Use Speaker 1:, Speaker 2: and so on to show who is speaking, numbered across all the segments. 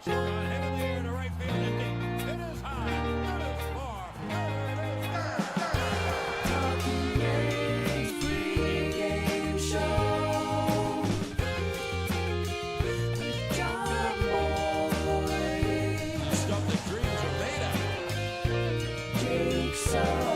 Speaker 1: She's on head in the air to right field and deep. It is high. It is far. It is
Speaker 2: Pregame show. John Boy.
Speaker 1: stuff that dreams are made of.
Speaker 2: Jake Sucks.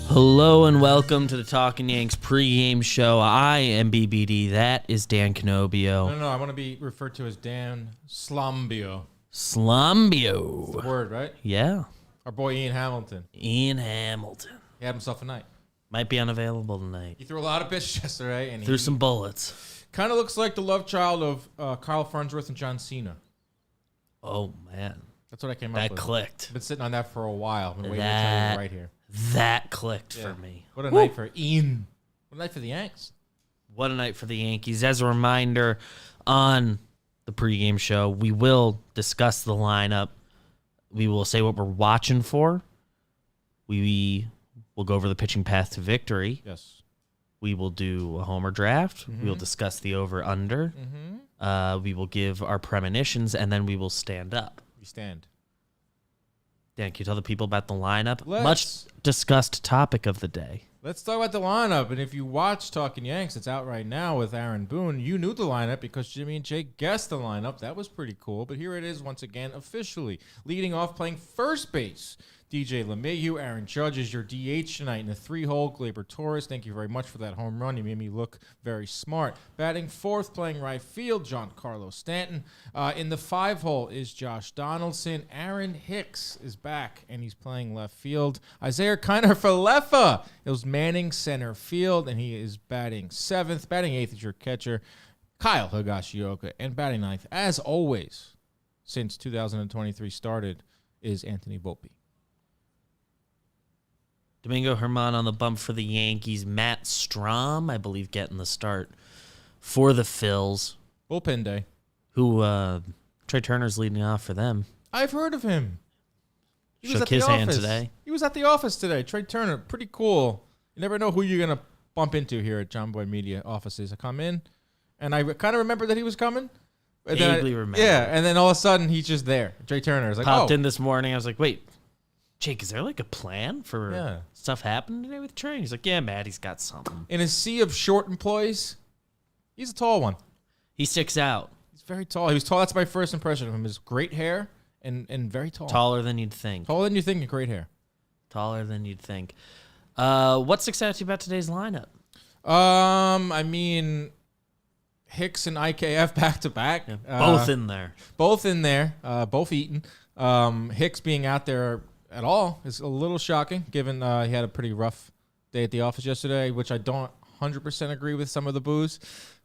Speaker 3: Hello and welcome to the Talkin Yanks pregame show. I am BBD. That is Dan Canobio.
Speaker 4: No, I want to be referred to as Dan Slumbio.
Speaker 3: Slumbio.
Speaker 4: Word, right?
Speaker 3: Yeah.
Speaker 4: Our boy Ian Hamilton.
Speaker 3: Ian Hamilton.
Speaker 4: He had himself a night.
Speaker 3: Might be unavailable tonight.
Speaker 4: He threw a lot of pitches yesterday, and
Speaker 3: Threw
Speaker 4: he
Speaker 3: some bullets.
Speaker 4: kind of looks like the love child of Carl Farnsworth and John Cena.
Speaker 3: Oh, man.
Speaker 4: That's what I came up
Speaker 3: That
Speaker 4: with.
Speaker 3: clicked.
Speaker 4: Been sitting on that for a while. Been waiting to tell you right here.
Speaker 3: That clicked
Speaker 4: Yeah.
Speaker 3: for me.
Speaker 4: What a night for Ian. What a night for the Yanks.
Speaker 3: What a night for the Yankees. As a reminder, on the pregame show, we will discuss the lineup. We will say what we're watching for. We will go over the pitching path to victory.
Speaker 4: Yes.
Speaker 3: We will do a homer draft. We will discuss the over-under. We will give our premonitions, and then we will stand up.
Speaker 4: We stand.
Speaker 3: Dan, can you tell the people about the lineup?
Speaker 4: Let's.
Speaker 3: Much discussed topic of the day.
Speaker 4: Let's talk about the lineup. And if you watch Talkin Yanks, it's out right now with Aaron Boone. You knew the lineup because Jimmy and Jake guessed the lineup. That was pretty cool. But here it is once again, officially. Leading off, playing first base, DJ LeMahieu. Aaron Judge is your DH tonight in the 3-hole. Gleyber Torres, thank you very much for that home run. You made me look very smart. Batting fourth, playing right field, Giancarlo Stanton. In the 5-hole is Josh Donaldson. Aaron Hicks is back, and he's playing left field. Isaiah Kiner-Falefa is manning center field, and he is batting 7th. Batting 8th is your catcher, Kyle Higashioka. And batting 9th, as always, since 2023 started, is Anthony Volpe.
Speaker 3: Domingo Germán on the bump for the Yankees. Matt Strom, I believe, getting the start for the Phils.
Speaker 4: Bullpen day.
Speaker 3: Who, Trey Turner's leading off for them.
Speaker 4: I've heard of him. He was
Speaker 3: Shook
Speaker 4: at the
Speaker 3: his hand
Speaker 4: office
Speaker 3: today.
Speaker 4: He was at the office today. Trey Turner, pretty cool. You never know who you're going to bump into here at John Boy Media offices. I come in, and I kind of remember that he was coming. And then
Speaker 3: Vaguely remember.
Speaker 4: Yeah, and then all of a sudden, he's just there. Trey Turner is like,
Speaker 3: Popped
Speaker 4: oh.
Speaker 3: in this morning. I was like, wait, Jake, is there like a plan for
Speaker 4: Yeah.
Speaker 3: stuff happening today with Trey? He's like, yeah, Matt, he's got something.
Speaker 4: In a sea of short employees, he's a tall one.
Speaker 3: He sticks out.
Speaker 4: He's very tall. He was tall. That's my first impression of him. His great hair and very tall.
Speaker 3: Taller than you'd think.
Speaker 4: Taller than you think and great hair.
Speaker 3: Taller than you'd think. What sticks out to you about today's lineup?
Speaker 4: I mean, Hicks and IKF back to back.
Speaker 3: Both in there.
Speaker 4: Both in there. Both eaten. Hicks being out there at all is a little shocking, given he had a pretty rough day at the office yesterday, which I don't 100% agree with some of the boos.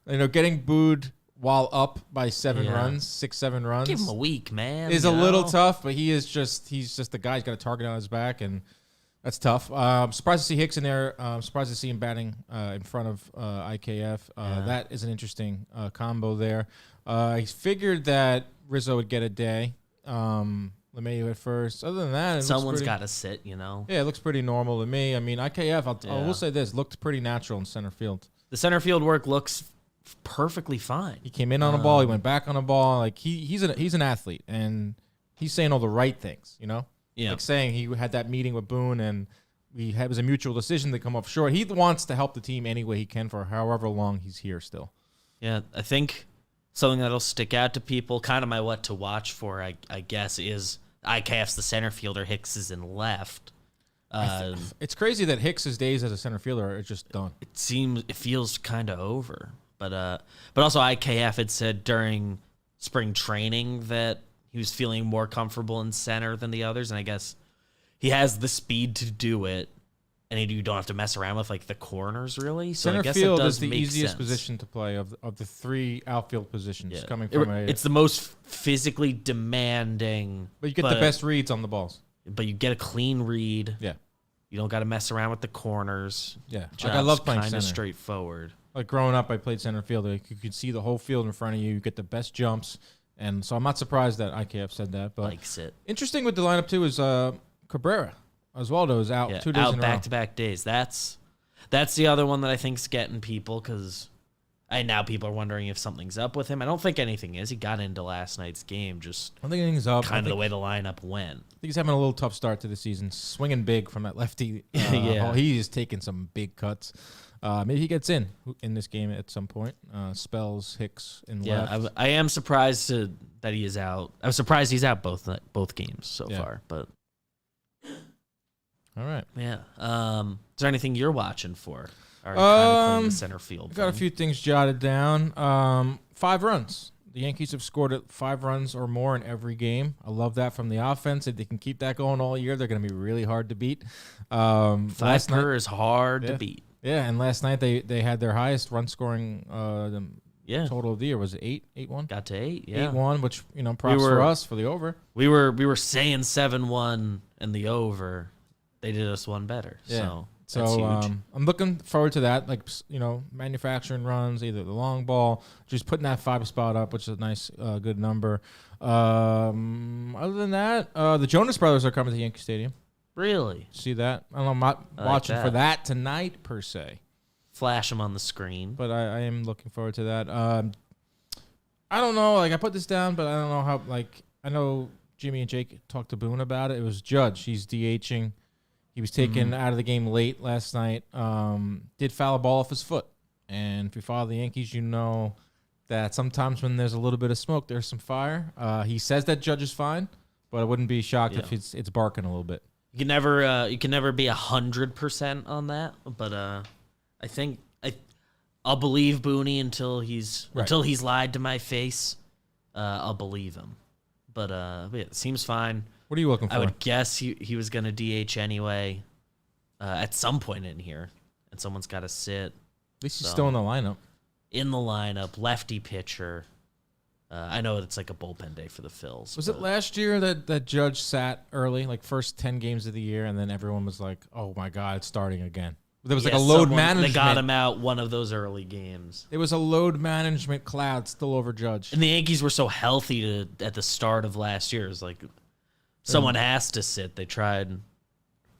Speaker 4: You know, getting booed while up by 7
Speaker 3: Yeah.
Speaker 4: runs, 6-7 runs.
Speaker 3: Give him a week, man.
Speaker 4: Is
Speaker 3: you
Speaker 4: a little
Speaker 3: know?
Speaker 4: tough, but he's just the guy who's got a target on his back, and that's tough. Surprised to see Hicks in there. Surprised to see him batting in front of IKF. That is an interesting combo there. He figured that Rizzo would get a day. LeMahieu at first. Other than that,
Speaker 3: Someone's got to sit, you know.
Speaker 4: Yeah, it looks pretty normal to me. I mean, IKF, I will say this, looked pretty natural in center field.
Speaker 3: The center field work looks perfectly fine.
Speaker 4: He came in on a ball, he went back on a ball. Like he's an athlete, and he's saying all the right things, you know?
Speaker 3: Yeah.
Speaker 4: Like saying he had that meeting with Boone, and it was a mutual decision to come up short. He wants to help the team any way he can for however long he's here still.
Speaker 3: Yeah, I think something that'll stick out to people, kind of my what to watch for, I guess, is IKF's the center fielder, Hicks is in left.
Speaker 4: It's crazy that Hicks's days as a center fielder are just done.
Speaker 3: It feels kind of over. But also IKF had said during spring training that he was feeling more comfortable in center than the others, and I guess he has the speed to do it, and you don't have to mess around with like the corners really. So
Speaker 4: Center
Speaker 3: I guess
Speaker 4: field
Speaker 3: it does
Speaker 4: is the
Speaker 3: make
Speaker 4: easiest
Speaker 3: sense.
Speaker 4: position to play of the 3 outfield positions.
Speaker 3: Yeah.
Speaker 4: Coming from
Speaker 3: It's the most physically demanding,
Speaker 4: but you get the best reads on the balls.
Speaker 3: But you get a clean read.
Speaker 4: Yeah,
Speaker 3: You don't got to mess around with the corners.
Speaker 4: yeah. Like I love playing
Speaker 3: kind
Speaker 4: center.
Speaker 3: of straightforward.
Speaker 4: Like growing up, I played center field. Like you could see the whole field in front of you. You get the best jumps, and so I'm not surprised that IKF said that. But
Speaker 3: Likes it.
Speaker 4: interesting with the lineup too is Cabrera. Oswaldo is out 2 days
Speaker 3: out
Speaker 4: in a row.
Speaker 3: back-to-back days. That's That's the other one that I think's getting people because now people are wondering if something's up with him. I don't think anything is. He got into last night's game, just
Speaker 4: I think anything's up.
Speaker 3: kind of the way the lineup went.
Speaker 4: I think he's having a little tough start to the season, swinging big from that lefty.
Speaker 3: Yeah.
Speaker 4: He's taking some big cuts. Maybe he gets in this game at some point. Spells Hicks in
Speaker 3: Yeah,
Speaker 4: left.
Speaker 3: I am surprised that he is out. I'm surprised he's out both games so far. But
Speaker 4: All right.
Speaker 3: yeah, is there anything you're watching for? Or kind of playing the center field.
Speaker 4: I've got a few things jotted down. 5 runs. The Yankees have scored 5 runs or more in every game. I love that from the offense. If they can keep that going all year, they're going to be really hard to beat.
Speaker 3: 5 per is hard to beat.
Speaker 4: Yeah, and last night they had their highest run scoring total of the year. Was it 8-1?
Speaker 3: Got to 8, yeah.
Speaker 4: 8-1, which, props for us for the over.
Speaker 3: We were saying 7-1 in the over. They did us one better.
Speaker 4: Yeah.
Speaker 3: So that's huge.
Speaker 4: I'm looking forward to that. Like, manufacturing runs, either the long ball, just putting that 5 spot up, which is a nice, good number. Other than that, the Jonas Brothers are coming to Yankee Stadium.
Speaker 3: Really?
Speaker 4: See that? I don't know. I'm not watching for that tonight per se,
Speaker 3: Flash them on the screen.
Speaker 4: but I am looking forward to that. I don't know. Like, I put this down, but I don't know how. Like, I know Jimmy and Jake talked to Boone about it. It was Judge. He's DHing. He was taken out of the game late last night. Did foul a ball off his foot. And if you follow the Yankees, you know that sometimes when there's a little bit of smoke, there's some fire. He says that Judge is fine, but I wouldn't be shocked if it's barking a little bit.
Speaker 3: You can never be 100% on that, but I think I'll believe Booney until he's lied to my face. I'll believe him, but it seems fine.
Speaker 4: What are you looking for?
Speaker 3: I would guess he was going to DH anyway at some point in here, and someone's got to sit.
Speaker 4: At least he's still in the lineup.
Speaker 3: In the lineup, lefty pitcher. I know it's like a bullpen day for the Phils.
Speaker 4: Was it last year that Judge sat early, like first 10 games of the year, and then everyone was like, oh, my God, it's starting again? There was like a load management.
Speaker 3: They got him out one of those early games.
Speaker 4: It was a load management cloud still over Judge.
Speaker 3: And the Yankees were so healthy at the start of last year. It was like someone has to sit. They tried.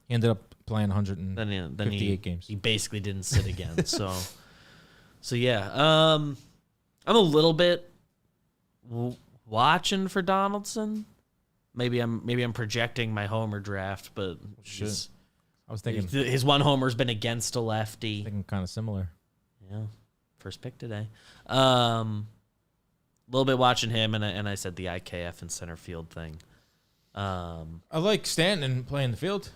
Speaker 4: He ended up playing 158
Speaker 3: then
Speaker 4: games.
Speaker 3: He basically didn't sit again. so yeah. I'm a little bit watching for Donaldson. Maybe I'm projecting my homer draft, but
Speaker 4: I was thinking
Speaker 3: his one homer's been against a lefty.
Speaker 4: Thinking kind of similar.
Speaker 3: Yeah, first pick today. A little bit watching him, and I said the IKF and center field thing.
Speaker 4: I like Stanton playing the field.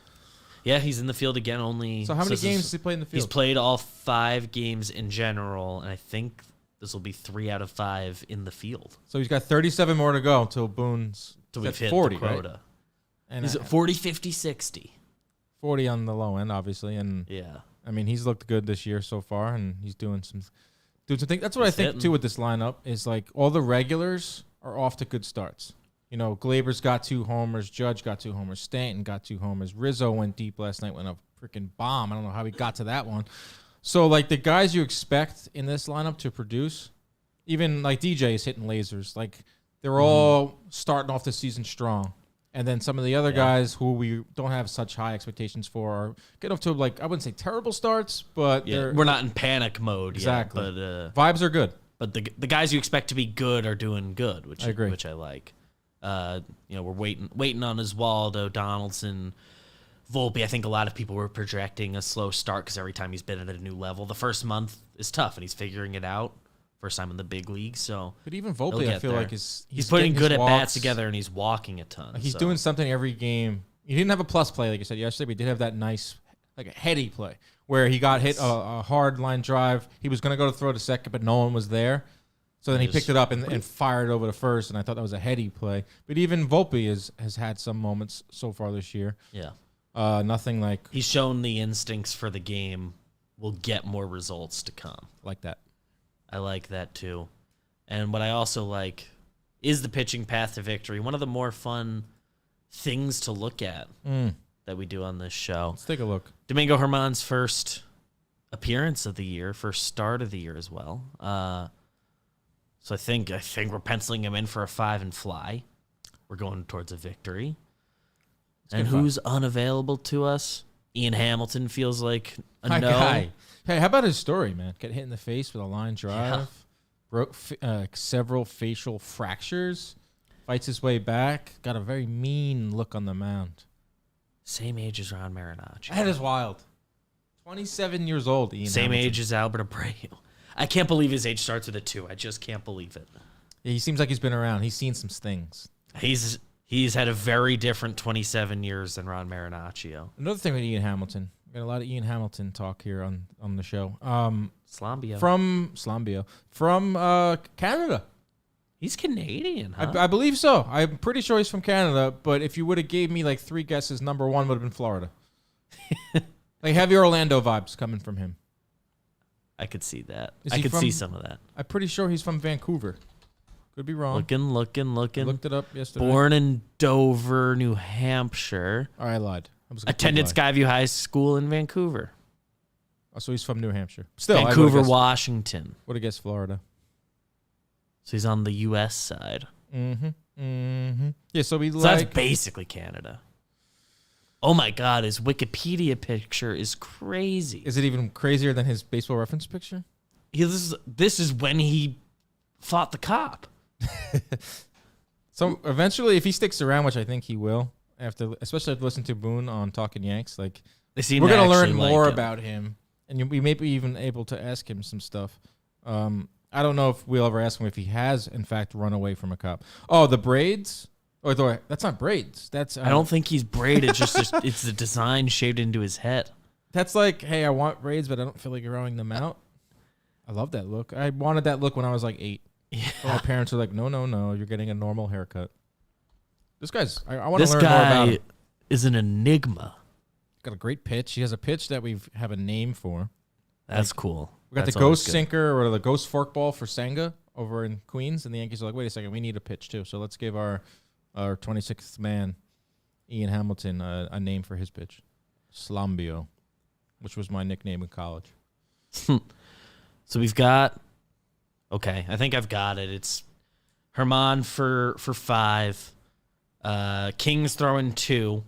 Speaker 3: Yeah, he's in the field again.
Speaker 4: So how many games does he play in the field?
Speaker 3: He's played all 5 games in general, and I think this will be 3 out of 5 in the field.
Speaker 4: So he's got 37 more to go until Boone's
Speaker 3: We've hit
Speaker 4: 40,
Speaker 3: the quota.
Speaker 4: right? And
Speaker 3: He's at 40, 50, 60.
Speaker 4: 40 on the low end, obviously, and
Speaker 3: Yeah.
Speaker 4: I mean he's looked good this year so far, and he's doing some things. That's what I think
Speaker 3: hitting.
Speaker 4: too with this lineup is like all the regulars are off to good starts. Glaber's got 2 homers, Judge got 2 homers, Stanton got 2 homers, Rizzo went deep last night, went a freaking bomb. I don't know how he got to that one. So like the guys you expect in this lineup to produce, even like DJ is hitting lasers. Like they're all starting off the season strong. And then some of the other guys who we don't have such high expectations for are getting off to, like, I wouldn't say terrible starts, but
Speaker 3: we're not in panic mode
Speaker 4: exactly.
Speaker 3: yet. But
Speaker 4: vibes are good.
Speaker 3: But the guys you expect to be good are doing good, which
Speaker 4: I agree.
Speaker 3: Which I like. We're waiting on Oswaldo, Donaldson, Volpe. I think a lot of people were projecting a slow start because every time he's been at a new level, the first month is tough, and he's figuring it out. First time in the big league, so.
Speaker 4: But even Volpe, I feel like he's
Speaker 3: putting good at
Speaker 4: walks
Speaker 3: bats together, and he's walking a ton.
Speaker 4: Like he's doing something every game. He didn't have a plus play, like you said yesterday, but he did have that nice, like a heady play where he got hit a hard line drive. He was going to go to throw to second, but no one was there. So then he picked it up and fired over to first, and I thought that was a heady play. But even Volpe has had some moments so far this year.
Speaker 3: Yeah.
Speaker 4: Nothing like.
Speaker 3: He's shown the instincts for the game. Will get more results to come.
Speaker 4: Like that.
Speaker 3: I like that too. And what I also like is the pitching path to victory. One of the more fun things to look at that we do on this show.
Speaker 4: Let's take a look.
Speaker 3: Domingo Germán's first appearance of the year, first start of the year as well. So I think we're penciling him in for a 5 and fly. We're going towards a victory. And who's unavailable to us? Ian Hamilton feels like a
Speaker 4: My
Speaker 3: no.
Speaker 4: guy. Hey, how about his story, man? Get hit in the face with a line drive, broke several facial fractures, fights his way back, got a very mean look on the mound.
Speaker 3: Same age as Ron Marinaccio.
Speaker 4: That is wild. 27 years old, Ian
Speaker 3: Same
Speaker 4: Hamilton.
Speaker 3: age as Albert Abreu. I can't believe his age starts with a 2. I just can't believe it.
Speaker 4: Yeah, he seems like he's been around. He's seen some things.
Speaker 3: He's had a very different 27 years than Ron Marinaccio.
Speaker 4: Another thing with Ian Hamilton. We got a lot of Ian Hamilton talk here on the show.
Speaker 3: Slambio.
Speaker 4: From Slambio. From Canada.
Speaker 3: He's Canadian, huh?
Speaker 4: I believe so. I'm pretty sure he's from Canada, but if you would have gave me like 3 guesses, number 1 would have been Florida. Like heavy Orlando vibes coming from him.
Speaker 3: I could see that.
Speaker 4: Is
Speaker 3: I
Speaker 4: he
Speaker 3: could
Speaker 4: from-
Speaker 3: see some of that.
Speaker 4: I'm pretty sure he's from Vancouver. Could be wrong.
Speaker 3: Looking.
Speaker 4: I looked it up yesterday.
Speaker 3: Born in Dover, New Hampshire.
Speaker 4: All right, I lied. I was a complete
Speaker 3: Attended
Speaker 4: lie.
Speaker 3: Skyview High School in Vancouver.
Speaker 4: Oh, so he's from New Hampshire. Still,
Speaker 3: Vancouver,
Speaker 4: I
Speaker 3: Washington.
Speaker 4: would have guessed Florida.
Speaker 3: So he's on the U.S. side.
Speaker 4: Yeah, so we
Speaker 3: So
Speaker 4: like...
Speaker 3: that's basically Canada. Oh my God, his Wikipedia picture is crazy.
Speaker 4: Is it even crazier than his baseball reference picture?
Speaker 3: This is when he fought the cop.
Speaker 4: So eventually, if he sticks around, which I think he will, especially after listening to Boone on Talkin Yanks, like
Speaker 3: They seem
Speaker 4: we're
Speaker 3: to
Speaker 4: gonna learn
Speaker 3: actually like
Speaker 4: more
Speaker 3: him.
Speaker 4: about him, and we may be even able to ask him some stuff. I don't know if we'll ever ask him if he has, in fact, run away from a cop. Oh, the braids? That's not braids. That's
Speaker 3: I don't think he's braided. It's the design shaved into his head.
Speaker 4: That's like, hey, I want braids, but I don't feel like growing them out. I love that look. I wanted that look when I was like 8.
Speaker 3: Yeah.
Speaker 4: But my parents were like, no, you're getting a normal haircut. This guy's, I want to
Speaker 3: This
Speaker 4: learn more about
Speaker 3: guy
Speaker 4: him.
Speaker 3: is an enigma.
Speaker 4: Got a great pitch. He has a pitch that we have a name for.
Speaker 3: That's cool.
Speaker 4: We got
Speaker 3: That's
Speaker 4: the
Speaker 3: always
Speaker 4: ghost
Speaker 3: good.
Speaker 4: sinker or the ghost forkball for Senga over in Queens, and the Yankees are like, wait a second, we need a pitch too. So let's give our 26th man, Ian Hamilton, a name for his pitch. Slambio, which was my nickname in college.
Speaker 3: So we've got. Okay, I think I've got it. It's Herman for 5. King's throwing 2.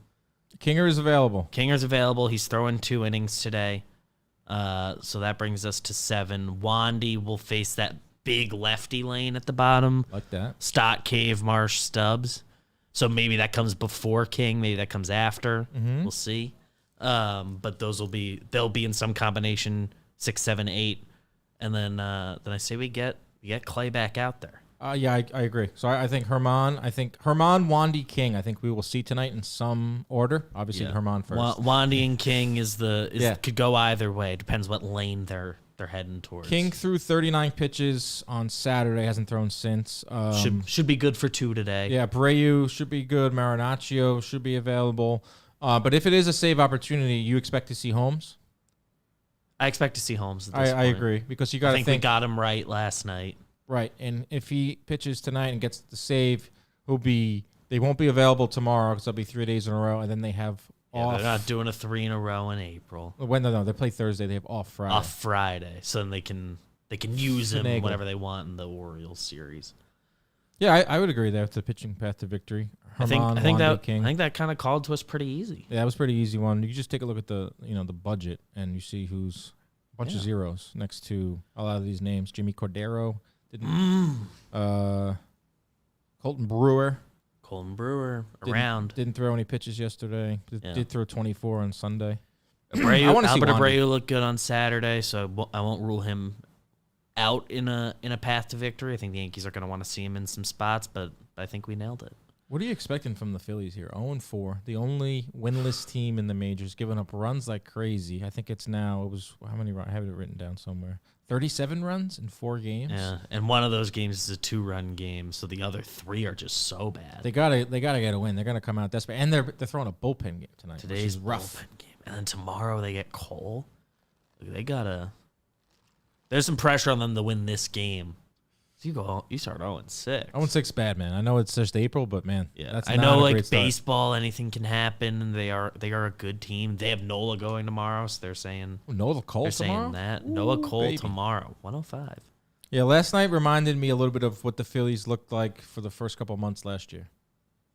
Speaker 4: Kinger is available.
Speaker 3: Kinger's available. He's throwing 2 innings today. So that brings us to 7. Wandy will face that big lefty lane at the bottom.
Speaker 4: Like that.
Speaker 3: Stock, Cave, Marsh, Stubbs. So maybe that comes before King. Maybe that comes after. We'll see. But they'll be in some combination 6, 7, 8, and then I say we get Clay back out there.
Speaker 4: Yeah, I agree. So I think Herman, Wandy, King. I think we will see tonight in some order. Obviously, Herman first.
Speaker 3: Wandy and King
Speaker 4: Yeah.
Speaker 3: could go either way. Depends what lane they're heading towards.
Speaker 4: King threw 39 pitches on Saturday. Hasn't thrown since.
Speaker 3: Should be good for 2 today.
Speaker 4: Yeah, Abreu should be good. Marinaccio should be available. But if it is a save opportunity, you expect to see Holmes?
Speaker 3: I expect to see Holmes. At this
Speaker 4: I
Speaker 3: point.
Speaker 4: agree because you
Speaker 3: I
Speaker 4: got to
Speaker 3: think we
Speaker 4: think
Speaker 3: got him right last night.
Speaker 4: right. And if he pitches tonight and gets the save, they won't be available tomorrow because they'll be 3 days in a row, and then they have
Speaker 3: Yeah,
Speaker 4: off.
Speaker 3: they're not doing a 3 in a row in April.
Speaker 4: No, they play Thursday. They have off Friday.
Speaker 3: Off Friday, so then they can use him
Speaker 4: Finagle.
Speaker 3: whenever they want in the Orioles series.
Speaker 4: Yeah, I would agree there with the pitching path to victory.
Speaker 3: I think
Speaker 4: Wandy, King.
Speaker 3: that kind of called to us pretty easy.
Speaker 4: Yeah, that was a pretty easy one. You just take a look at the budget and you see who's a bunch of
Speaker 3: Yeah.
Speaker 4: zeros next to a lot of these names. Jimmy Cordero didn't. Colton Brewer
Speaker 3: Colton Brewer
Speaker 4: didn't- didn't throw any pitches yesterday.
Speaker 3: Yeah.
Speaker 4: Did throw 24 on Sunday.
Speaker 3: Abreu,
Speaker 4: I wanna see
Speaker 3: Albert
Speaker 4: Wandy.
Speaker 3: Abreu looked good on Saturday, so I won't rule him out in a path to victory. I think the Yankees are going to want to see him in some spots, but I think we nailed it.
Speaker 4: What are you expecting from the Phillies here? 0-4, the only winless team in the majors, giving up runs like crazy. I think it was how many runs? I have it written down somewhere. 37 runs in 4 games.
Speaker 3: Yeah, and one of those games is a 2-run game, so the other 3 are just so bad.
Speaker 4: They gotta get a win. They're gonna come out desperate, and they're throwing a bullpen game tonight. which
Speaker 3: Today's
Speaker 4: is rough.
Speaker 3: bullpen game, and then tomorrow they get Cole. There's some pressure on them to win this game. So you start 0-6.
Speaker 4: 0-6 bad, man. I know it's just April, but man,
Speaker 3: Yeah,
Speaker 4: that's
Speaker 3: I
Speaker 4: not
Speaker 3: know
Speaker 4: a
Speaker 3: like
Speaker 4: great start.
Speaker 3: baseball, anything can happen. And they are a good team. They have Nola going tomorrow, so they're saying
Speaker 4: Noah Cole
Speaker 3: they're
Speaker 4: tomorrow.
Speaker 3: saying that
Speaker 4: Ooh,
Speaker 3: Noah Cole
Speaker 4: baby.
Speaker 3: tomorrow, 105.
Speaker 4: Yeah, last night reminded me a little bit of what the Phillies looked like for the first couple months last year.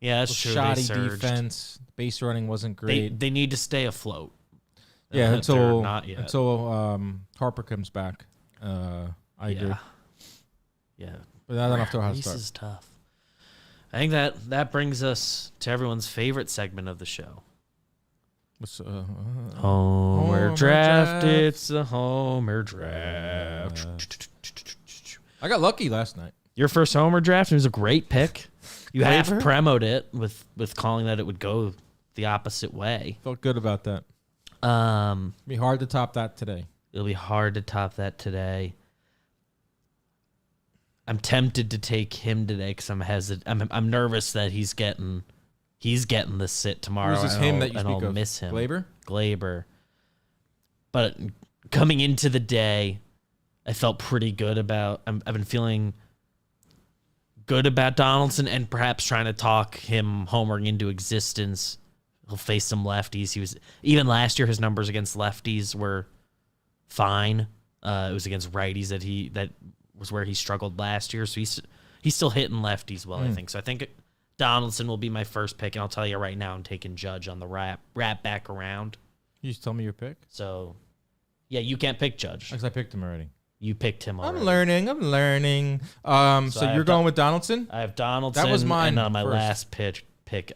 Speaker 3: Yeah, that's true.
Speaker 4: Shoddy
Speaker 3: They surged.
Speaker 4: defense, base running wasn't great.
Speaker 3: They need to stay afloat.
Speaker 4: Yeah,
Speaker 3: They're
Speaker 4: until
Speaker 3: not yet.
Speaker 4: Harper comes back. I agree.
Speaker 3: Yeah.
Speaker 4: But I don't have to how to
Speaker 3: Race
Speaker 4: start.
Speaker 3: is tough. I think that brings us to everyone's favorite segment of the show.
Speaker 4: What's,
Speaker 3: Homer draft.
Speaker 4: draft.
Speaker 3: It's the Homer draft.
Speaker 4: I got lucky last night.
Speaker 3: Your first Homer draft. It was a great pick. You half
Speaker 4: Flavor?
Speaker 3: premoed it with calling that it would go the opposite way.
Speaker 4: Felt good about that. Be hard to top that today.
Speaker 3: It'll be hard to top that today. I'm tempted to take him today because I'm hesitant. I'm nervous that he's getting the sit tomorrow.
Speaker 4: Who's this
Speaker 3: and
Speaker 4: him
Speaker 3: I'll-
Speaker 4: that you
Speaker 3: and
Speaker 4: speak
Speaker 3: I'll
Speaker 4: of?
Speaker 3: miss him.
Speaker 4: Glaber?
Speaker 3: But coming into the day, I felt pretty good about. I've been feeling good about Donaldson and perhaps trying to talk him homering into existence. He'll face some lefties. He was even last year. His numbers against lefties were fine. It was against righties that was where he struggled last year. So he's still hitting lefties well. I think so. I think Donaldson will be my first pick, and I'll tell you right now, I'm taking Judge on the wrap back around.
Speaker 4: You just tell me your pick?
Speaker 3: So, yeah, you can't pick Judge.
Speaker 4: Because I picked him already.
Speaker 3: You picked him already.
Speaker 4: I'm learning. So
Speaker 3: I
Speaker 4: you're
Speaker 3: have
Speaker 4: going with Donaldson?
Speaker 3: I have Donaldson.
Speaker 4: That was mine
Speaker 3: And on my
Speaker 4: first.
Speaker 3: last pick,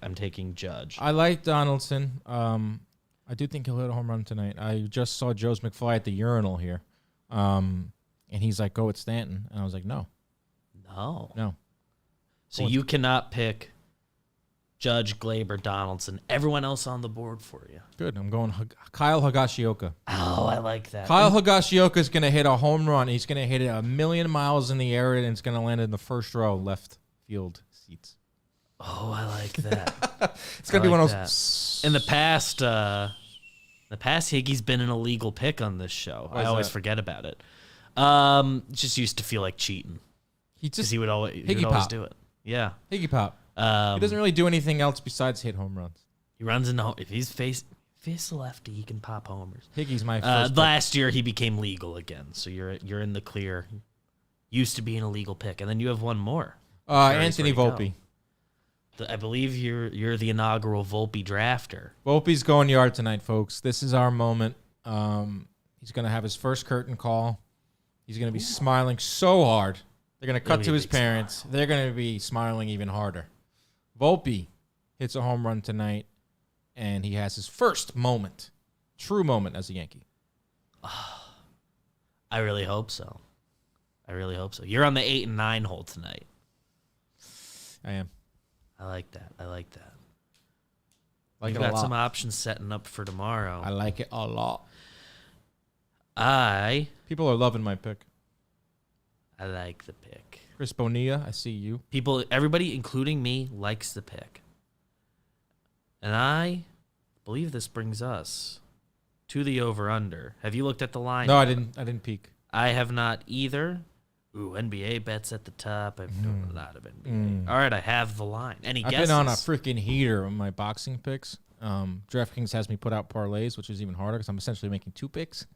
Speaker 3: I'm taking Judge.
Speaker 4: I like Donaldson. I do think he'll hit a home run tonight. I just saw Joe's McFly at the urinal here. And he's like, go with Stanton. And I was like, no.
Speaker 3: No. So you cannot pick Judge, Glaber, Donaldson. Everyone else on the board for you.
Speaker 4: Good. I'm going Kyle Higashioka.
Speaker 3: Oh, I like that.
Speaker 4: Kyle Higashioka is going to hit a home run. He's going to hit it 1,000,000 miles in the air, and it's going to land in the first row left field seats.
Speaker 3: Oh, I like that.
Speaker 4: It's going to be
Speaker 3: like
Speaker 4: one of
Speaker 3: that.
Speaker 4: those.
Speaker 3: In the past, Higgy's been an illegal pick on this show.
Speaker 4: Why
Speaker 3: I
Speaker 4: is
Speaker 3: always
Speaker 4: that?
Speaker 3: forget about it. Just used to feel like cheating
Speaker 4: He
Speaker 3: because
Speaker 4: just
Speaker 3: he would always
Speaker 4: Higgy Pop.
Speaker 3: do it. Yeah.
Speaker 4: Higgy Pop. He doesn't really do anything else besides hit home runs.
Speaker 3: He runs into if he's face a lefty, he can pop homers.
Speaker 4: Higgy's my first pick.
Speaker 3: Last year he became legal again, so you're in the clear. Used to be an illegal pick, and then you have one more.
Speaker 4: Anthony
Speaker 3: ready to go.
Speaker 4: Volpe.
Speaker 3: I believe you're the inaugural Volpe drafter.
Speaker 4: Volpe's going yard tonight, folks. This is our moment. He's going to have his first curtain call. He's going to be smiling so hard. They're going to cut
Speaker 3: It'll
Speaker 4: to
Speaker 3: be a
Speaker 4: his
Speaker 3: big
Speaker 4: parents. They're going to be smiling even harder. Volpe hits a home run tonight, and he has his first moment, true moment as a Yankee.
Speaker 3: I really hope so. You're on the 8 and 9 hole tonight.
Speaker 4: I am.
Speaker 3: I like that.
Speaker 4: Like
Speaker 3: You've
Speaker 4: it a
Speaker 3: got
Speaker 4: lot.
Speaker 3: some options setting up for tomorrow.
Speaker 4: I like it a lot.
Speaker 3: People
Speaker 4: People are loving my pick.
Speaker 3: I like the pick.
Speaker 4: Chris Bonilla, I see you.
Speaker 3: Everybody, including me, likes the pick. And I believe this brings us to the over-under. Have you looked at the line?
Speaker 4: No, I didn't peek.
Speaker 3: I have not either. Ooh, NBA bets at the top. I've done a lot of NBA. All right, I have the line. Any
Speaker 4: I've
Speaker 3: guesses?
Speaker 4: been on a freaking heater on my boxing picks. DraftKings has me put out parlays, which is even harder because I'm essentially making 2 picks.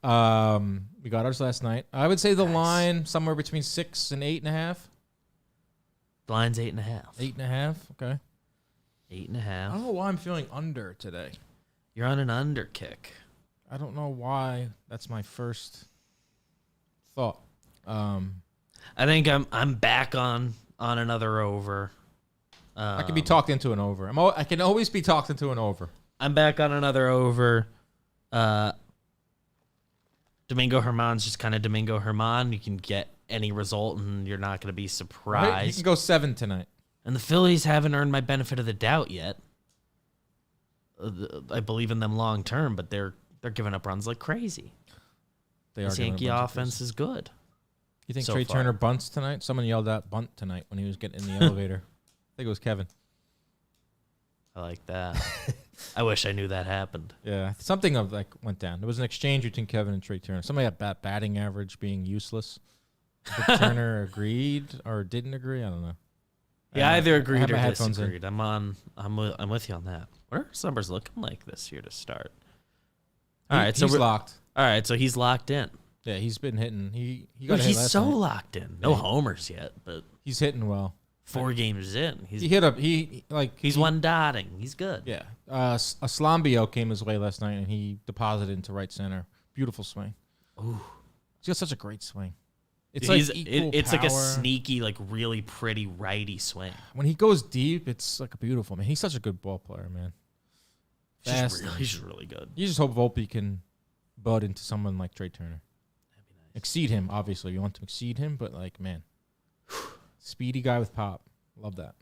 Speaker 4: We got ours last night. I would say the line somewhere between 6 and 8.5.
Speaker 3: The line's 8.5.
Speaker 4: 8.5. Okay.
Speaker 3: 8.5.
Speaker 4: I don't know why I'm feeling under today.
Speaker 3: You're on an under kick.
Speaker 4: I don't know why. That's my first thought.
Speaker 3: I think I'm back on another over.
Speaker 4: I can be talked into an over. I can always be talked into an over.
Speaker 3: I'm back on another over. Domingo Herman's just kind of Domingo Herman. You can get any result, and you're not going to be surprised.
Speaker 4: Right? He can go 7 tonight.
Speaker 3: And the Phillies haven't earned my benefit of the doubt yet. I believe in them long term, but they're giving up runs like crazy.
Speaker 4: They are
Speaker 3: This
Speaker 4: giving
Speaker 3: Yankee
Speaker 4: a bunch of
Speaker 3: offense is good.
Speaker 4: You think
Speaker 3: so
Speaker 4: Trey
Speaker 3: far.
Speaker 4: Turner bunts tonight? Someone yelled out bunt tonight when he was getting in the elevator. I think it was Kevin.
Speaker 3: I like that. I wish I knew that happened.
Speaker 4: Yeah, something of like went down. There was an exchange between Kevin and Trey Turner. Somebody had batting average being useless. I think Turner agreed or didn't agree. I don't know.
Speaker 3: Yeah, either
Speaker 4: I
Speaker 3: agreed
Speaker 4: have
Speaker 3: or
Speaker 4: my headphones in.
Speaker 3: disagreed. I'm with you on that. What are his numbers looking like this year to start? All right, so
Speaker 4: he's locked.
Speaker 3: All right, so he's locked in.
Speaker 4: Yeah, he's been hitting. He got
Speaker 3: Dude,
Speaker 4: hit
Speaker 3: he's
Speaker 4: last
Speaker 3: so
Speaker 4: night.
Speaker 3: locked in. No
Speaker 4: Yeah.
Speaker 3: homers yet, but
Speaker 4: He's hitting well.
Speaker 3: 4 games in.
Speaker 4: He hit up. He's
Speaker 3: one dotting. He's good.
Speaker 4: Yeah. A Slambio came his way last night, and he deposited into right center. Beautiful swing.
Speaker 3: Ooh.
Speaker 4: He's got such a great swing. It's
Speaker 3: It's like a
Speaker 4: power.
Speaker 3: sneaky, like really pretty righty swing.
Speaker 4: When he goes deep, it's like a beautiful man. He's such a good ball player, man. Fast.
Speaker 3: He's just really good.
Speaker 4: You just hope Volpe can bud into someone like Trey Turner.
Speaker 3: That'd be nice.
Speaker 4: Exceed him, obviously. You want to exceed him, but like, man, speedy guy with pop. Love that.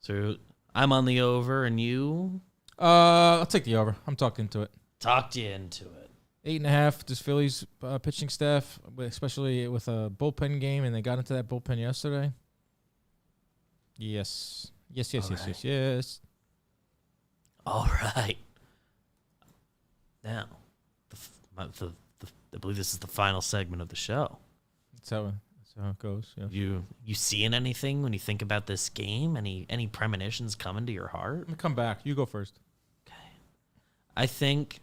Speaker 3: So I'm on the over, and you
Speaker 4: I'll take the over. I'm talking to it.
Speaker 3: talked you into it.
Speaker 4: 8.5. This Phillies pitching staff, especially with a bullpen game, and they got into that bullpen yesterday. Yes. Yes.
Speaker 3: All right. Now, I believe this is the final segment of the show.
Speaker 4: That's how it goes. Yeah.
Speaker 3: You seeing anything when you think about this game? Any premonitions coming to your heart?
Speaker 4: I'm gonna come back. You go first.
Speaker 3: Okay. I think.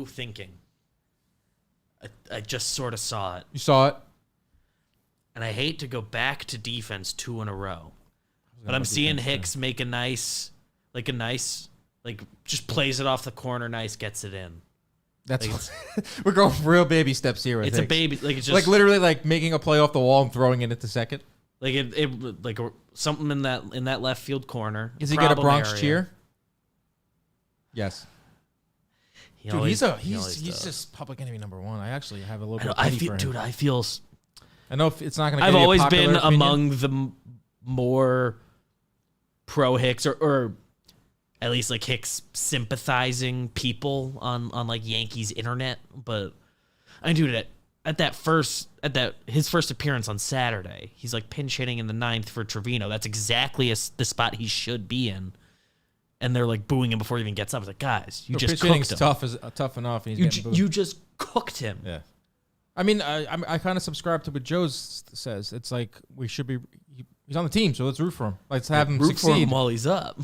Speaker 3: Thinking. I just sort of saw it,
Speaker 4: You saw it.
Speaker 3: and I hate to go back to defense 2 in a row, but I'm seeing Hicks make a nice, just plays it off the corner, nice, gets it in.
Speaker 4: That's
Speaker 3: Like,
Speaker 4: we're going real baby steps here. With
Speaker 3: It's a
Speaker 4: Hicks.
Speaker 3: baby, like it's just
Speaker 4: like literally like making a play off the wall and throwing it into second.
Speaker 3: like it like something in that left field corner.
Speaker 4: Does he get a
Speaker 3: problem
Speaker 4: Bronx
Speaker 3: area.
Speaker 4: cheer? Yes.
Speaker 3: He
Speaker 4: Dude,
Speaker 3: always-
Speaker 4: he's
Speaker 3: he always
Speaker 4: he's
Speaker 3: does.
Speaker 4: just public enemy number 1. I actually have a little bit of
Speaker 3: I
Speaker 4: pity
Speaker 3: feel,
Speaker 4: for him.
Speaker 3: dude. I feel.
Speaker 4: I know it's not going to.
Speaker 3: I've always been
Speaker 4: opinion.
Speaker 3: among the more pro Hicks or at least like Hicks sympathizing people on like Yankees internet, but I do that at his first appearance on Saturday. He's like pinch hitting in the 9th for Trevino. That's exactly the spot he should be in. And they're like booing him before he even gets up. It's like, guys, you just
Speaker 4: pitch
Speaker 3: cooked
Speaker 4: hitting's
Speaker 3: him.
Speaker 4: tough enough. And he's getting booed.
Speaker 3: You just cooked him.
Speaker 4: Yeah. I mean, I kind of subscribe to what Joe says. It's like we should be. He's on the team, so let's root for him. Let's have him
Speaker 3: Root
Speaker 4: succeed.
Speaker 3: for him while he's up.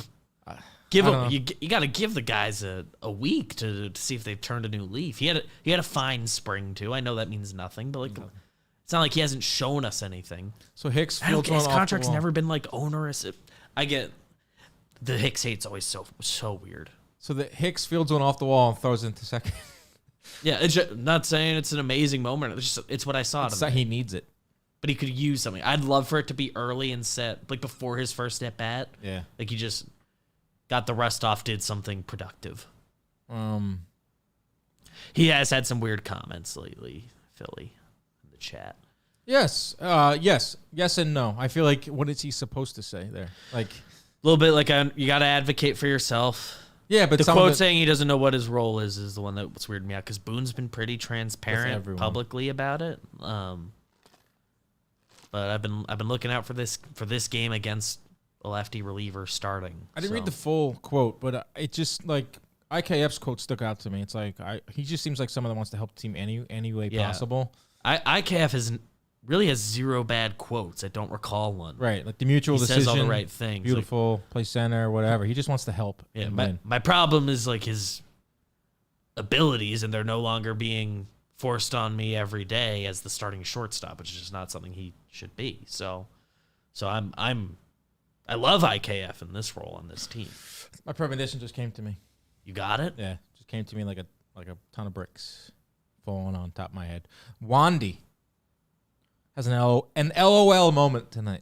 Speaker 3: Give
Speaker 4: I
Speaker 3: him.
Speaker 4: don't know.
Speaker 3: You got to give the guys a week to see if they've turned a new leaf. He had a fine spring too. I know that means nothing, but like it's not like he hasn't shown us anything.
Speaker 4: So Hicks
Speaker 3: I don't
Speaker 4: fields
Speaker 3: get,
Speaker 4: one
Speaker 3: his
Speaker 4: off the
Speaker 3: contract's
Speaker 4: wall.
Speaker 3: never been like onerous. I get the Hicks hate's always so weird.
Speaker 4: So the Hicks fields one off the wall and throws it into second.
Speaker 3: Yeah, it's just, not saying it's an amazing moment. It's what I saw.
Speaker 4: He needs it.
Speaker 3: But he could use something. I'd love for it to be early and set, like before his first at bat.
Speaker 4: Yeah.
Speaker 3: Like he just got the rest off, did something productive. He has had some weird comments lately, Philly, in the chat.
Speaker 4: Yes. Yes and no. I feel like what is he supposed to say there? Like
Speaker 3: A little bit like you got to advocate for yourself.
Speaker 4: yeah, but
Speaker 3: The
Speaker 4: some
Speaker 3: quote
Speaker 4: of
Speaker 3: saying he doesn't know what his role is the one that's weirded me out because Boone's been pretty transparent
Speaker 4: everyone.
Speaker 3: publicly about it. But I've been looking out for this game against a lefty reliever starting.
Speaker 4: I didn't read the full quote, but it just like IKF's quote stuck out to me. It's like he just seems like someone that wants to help the team any way
Speaker 3: Yeah.
Speaker 4: possible.
Speaker 3: IKF really has 0 bad quotes. I don't recall one.
Speaker 4: Right, like the mutual
Speaker 3: He
Speaker 4: decision.
Speaker 3: says all the right things.
Speaker 4: Beautiful, play center, whatever. He just wants to help.
Speaker 3: Yeah,
Speaker 4: and
Speaker 3: my,
Speaker 4: win.
Speaker 3: my problem is like his abilities, and they're no longer being forced on me every day as the starting shortstop, which is just not something he should be. So I love IKF in this role on this team.
Speaker 4: My premonition just came to me.
Speaker 3: You got it?
Speaker 4: Yeah, just came to me like a ton of bricks falling on top of my head. Wandy has an LOL moment tonight.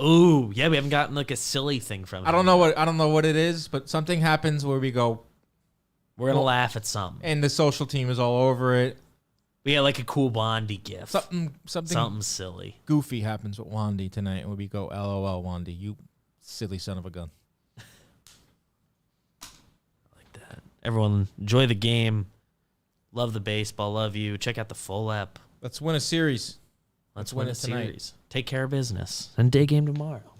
Speaker 3: Ooh, yeah, we haven't gotten like a silly thing from him.
Speaker 4: I don't know what it is, but something happens where we go,
Speaker 3: We're gonna laugh at something.
Speaker 4: and the social team is all over it.
Speaker 3: We had like a cool Bondi gift.
Speaker 4: Something
Speaker 3: silly.
Speaker 4: goofy happens with Wandy tonight, and we go, LOL, Wandy, you silly son of a gun.
Speaker 3: Like that. Everyone enjoy the game. Love the baseball. Love you. Check out the full app.
Speaker 4: Let's win a series.
Speaker 3: Let's
Speaker 4: win
Speaker 3: win a
Speaker 4: it tonight.
Speaker 3: series. Take care of business. And day game tomorrow.